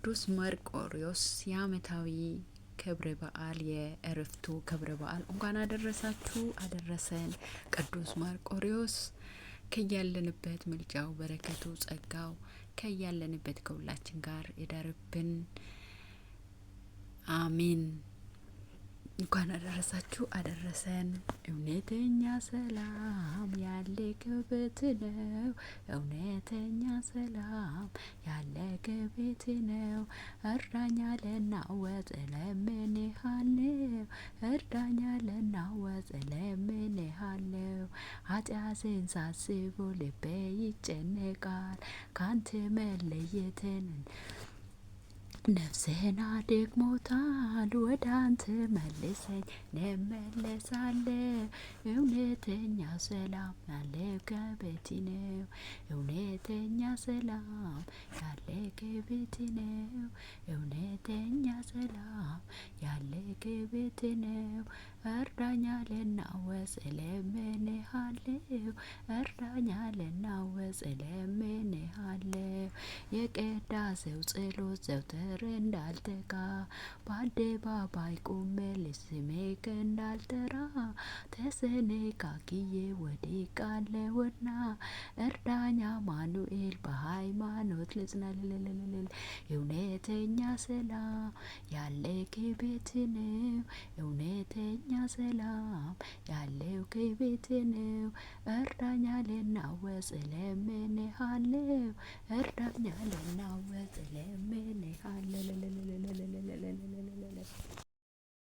ቅዱስ መርቆሬዎስ የዓመታዊ ክብረ በዓል የእረፍቱ ክብረ በዓል እንኳን አደረሳችሁ አደረሰን። ቅዱስ መርቆሬዎስ ከያለንበት ምልጃው በረከቱ ጸጋው ከያለንበት ከሁላችን ጋር ይደርብን፣ አሜን። እንኳን አደረሳችሁ አደረሰን። እውነተኛ ሰላም ያለበት ነው፣ እውነተኛ ሰላም ያለበት ነው። እርዳኝ ልናወጥ እለምንሃለሁ፣ እርዳኝ ልናወጥ እለምንሃለሁ። ኃጢአቴን ሳስብ ልቤ ይጨነቃል፣ ካንተ መለየትን ነፍሴን አድክሞታል። ወደ አንተ መልሰኝ እመለሳለሁ። እውነተኛ ሰላም ያለበት ነው፣ እውነተኛ ሰላም ያለበት ነው፣ እውነተኛ ሰላም ያለበት ነው። እርዳኝ ልናወጥ እለምንሃለሁ፣ እርዳኝ ልናወጥ እለምንሃለሁ። የቅዳሴው ጸሎት ዘወትር እንዳልተጋ፣ በአደባባይ ቆሜ ስሜ እንዳልጠራ ተሰነካክዬ ወድቄአለሁና እርዳኝ አማኑኤል በሃይማኖት ልጽና። እውነተኛ ሰላም ያለበት ነው፣ እውነተኛ ሰላም ያለበት ነው። እርዳኝ ልናወጥ እለምንሃለሁ፣ እርዳኝ ልናወጥ እለምንሃለሁ።